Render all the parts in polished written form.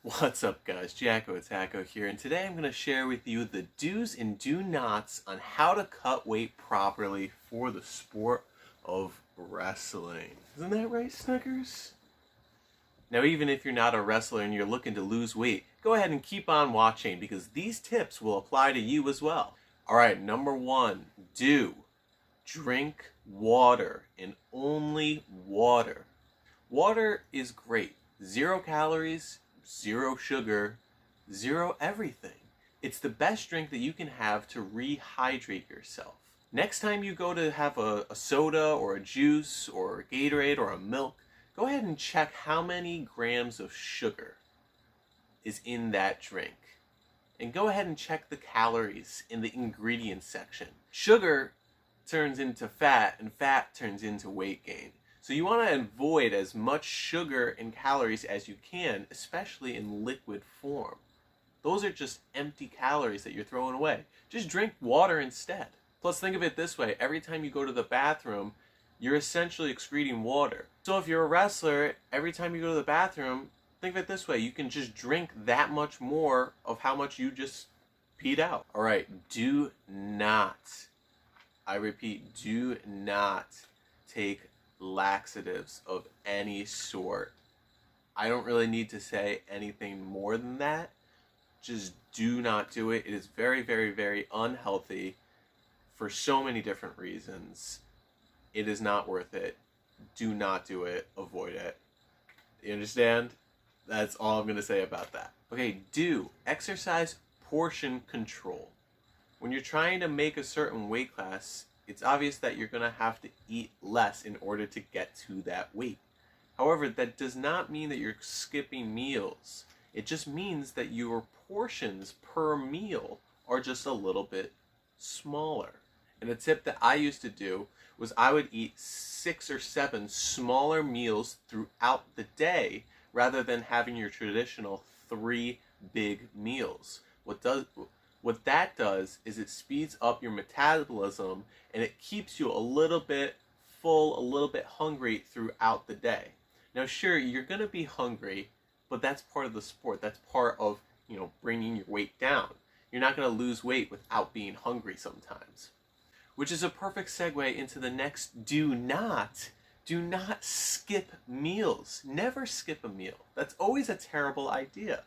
What's up guys, Jacko Attacko here, and today I'm going to share with you the do's and do nots on how to cut weight properly for the sport of wrestling. Isn't that right, Snickers? Now even if you're not a wrestler and you're looking to lose weight, go ahead and keep on watching because these tips will apply to you as well. Alright, number one, drink water and only water. Water is great. 0 calories, 0 sugar, 0 everything. It's the best drink that you can have to rehydrate yourself. Next time you go to have a soda or a juice or a Gatorade or a milk, go ahead and check how many grams of sugar is in that drink. And go ahead and check the calories in the ingredients section. Sugar turns into fat and fat turns into weight gain. So you want to avoid as much sugar and calories as you can, especially in liquid form. Those are just empty calories that you're throwing away. Just drink water instead. Plus think of it this way, every time you go to the bathroom, you're essentially excreting water. So if you're a wrestler, every time you go to the bathroom, think of it this way, you can just drink that much more of how much you just peed out. Alright, do not, I repeat, do not take laxatives of any sort. I don't really need to say anything more than that. Just do not do it. It is very, very, very unhealthy for so many different reasons. It is not worth it. Do not do it. Avoid it. You understand? That's all I'm going to say about that. Okay, exercise portion control. When you're trying to make a certain weight class, it's obvious that you're going to have to eat less in order to get to that weight. However, that does not mean that you're skipping meals. It just means that your portions per meal are just a little bit smaller. And a tip that I used to do was I would eat 6 or 7 smaller meals throughout the day rather than having your traditional 3 big meals. What that does is it speeds up your metabolism and it keeps you a little bit full, a little bit hungry throughout the day. Now sure, you're going to be hungry, but that's part of the sport. That's part of, bringing your weight down. You're not going to lose weight without being hungry sometimes. Which is a perfect segue into the next do not skip meals. Never skip a meal. That's always a terrible idea.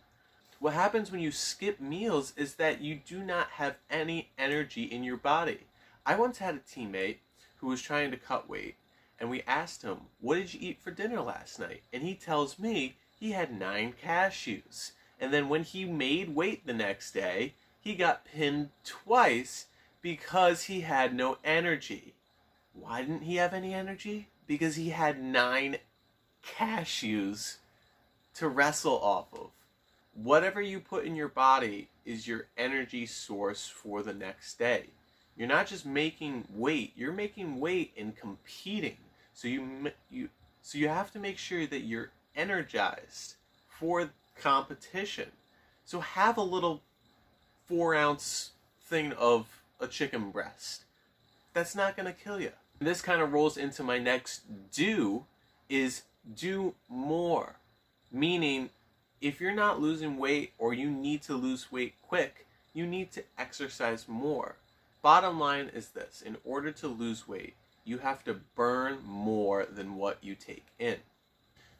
What happens when you skip meals is that you do not have any energy in your body. I once had a teammate who was trying to cut weight, and we asked him, "What did you eat for dinner last night?" And he tells me he had 9 cashews. And then when he made weight the next day, he got pinned twice because he had no energy. Why didn't he have any energy? Because he had 9 cashews to wrestle off of. Whatever you put in your body is your energy source for the next day. You're not just making weight, you're making weight and competing. So you have to make sure that you're energized for competition. So have a little 4-ounce thing of a chicken breast. That's not going to kill you. This kind of rolls into my next do more. Meaning, if you're not losing weight or you need to lose weight quick, you need to exercise more. Bottom line is this, in order to lose weight, you have to burn more than what you take in.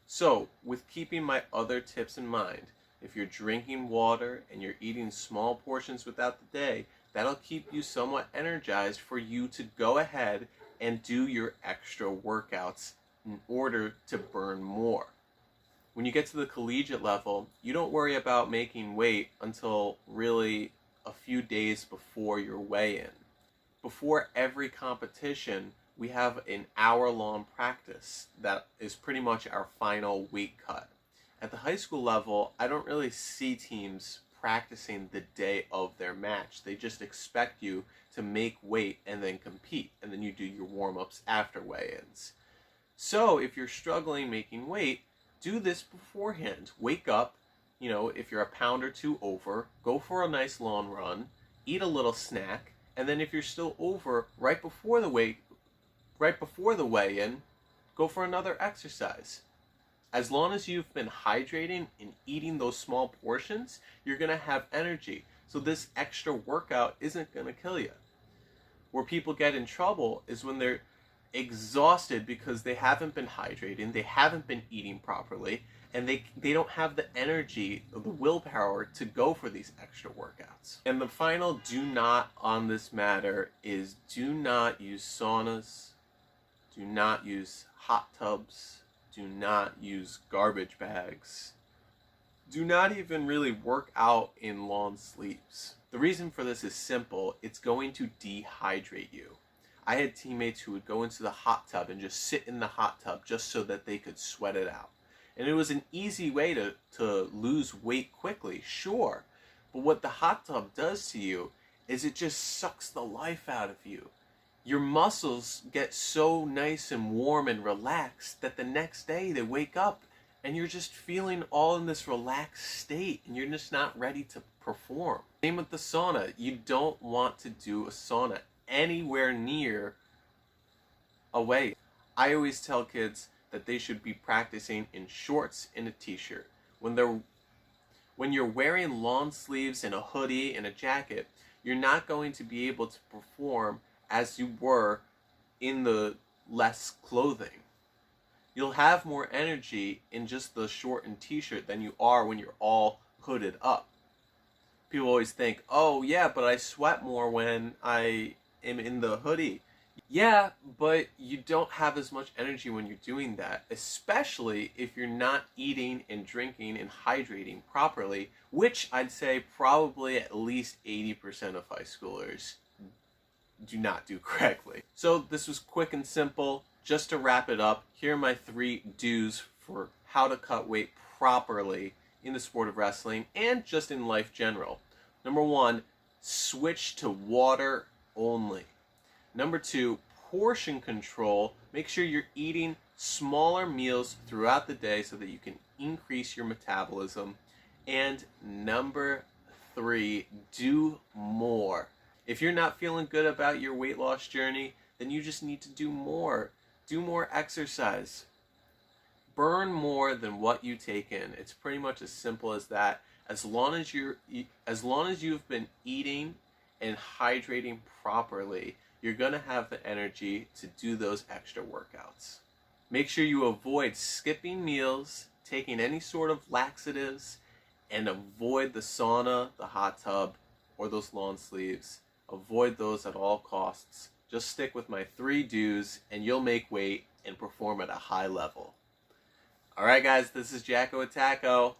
So, with keeping my other tips in mind, if you're drinking water and you're eating small portions throughout the day, that'll keep you somewhat energized for you to go ahead and do your extra workouts in order to burn more. When you get to the collegiate level, you don't worry about making weight until really a few days before your weigh-in. Before every competition, we have an hour-long practice that is pretty much our final weight cut. At the high school level, I don't really see teams practicing the day of their match. They just expect you to make weight and then compete, and then you do your warm-ups after weigh-ins. So if you're struggling making weight, do this beforehand. Wake up, if you're a pound or 2 over, go for a nice long run, eat a little snack, and then if you're still over right before the weigh-in, go for another exercise. As long as you've been hydrating and eating those small portions, you're going to have energy. So this extra workout isn't going to kill you. Where people get in trouble is when they're exhausted because they haven't been hydrating, they haven't been eating properly, and they don't have the energy or the willpower to go for these extra workouts. And the final do not on this matter is do not use saunas, do not use hot tubs, do not use garbage bags, do not even really work out in long sleeves. The reason for this is simple. It's going to dehydrate you. I had teammates who would go into the hot tub and just sit in the hot tub just so that they could sweat it out. And it was an easy way to lose weight quickly, sure. But what the hot tub does to you is it just sucks the life out of you. Your muscles get so nice and warm and relaxed that the next day they wake up and you're just feeling all in this relaxed state and you're just not ready to perform. Same with the sauna. You don't want to do a sauna anywhere near away. I always tell kids that they should be practicing in shorts and a t-shirt. When you're wearing long sleeves and a hoodie and a jacket, you're not going to be able to perform as you were in the less clothing. You'll have more energy in just the short and t-shirt than you are when you're all hooded up. People always think, oh yeah, but I sweat more when I am in the hoodie. Yeah, but you don't have as much energy when you're doing that, especially if you're not eating and drinking and hydrating properly, which I'd say probably at least 80% of high schoolers do not do correctly. So this was quick and simple. Just to wrap it up, here are my 3 do's for how to cut weight properly in the sport of wrestling and just in life general. Number 1, switch to water only. Number 2, portion control. Make sure you're eating smaller meals throughout the day so that you can increase your metabolism. And number 3, do more. If you're not feeling good about your weight loss journey, then you just need to do more. Do more exercise. Burn more than what you take in. It's pretty much as simple as that. As long as you've been eating and hydrating properly, you're going to have the energy to do those extra workouts. Make sure you avoid skipping meals, taking any sort of laxatives, and avoid the sauna, the hot tub, or those long sleeves. Avoid those at all costs. Just stick with my 3 do's and you'll make weight and perform at a high level. Alright guys, this is Jacko Attacko.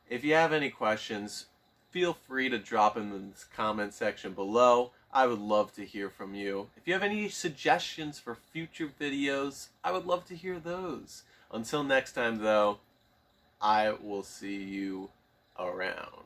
If you have any questions, feel free to drop them in the comment section below. I would love to hear from you. If you have any suggestions for future videos, I would love to hear those. Until next time though, I will see you around.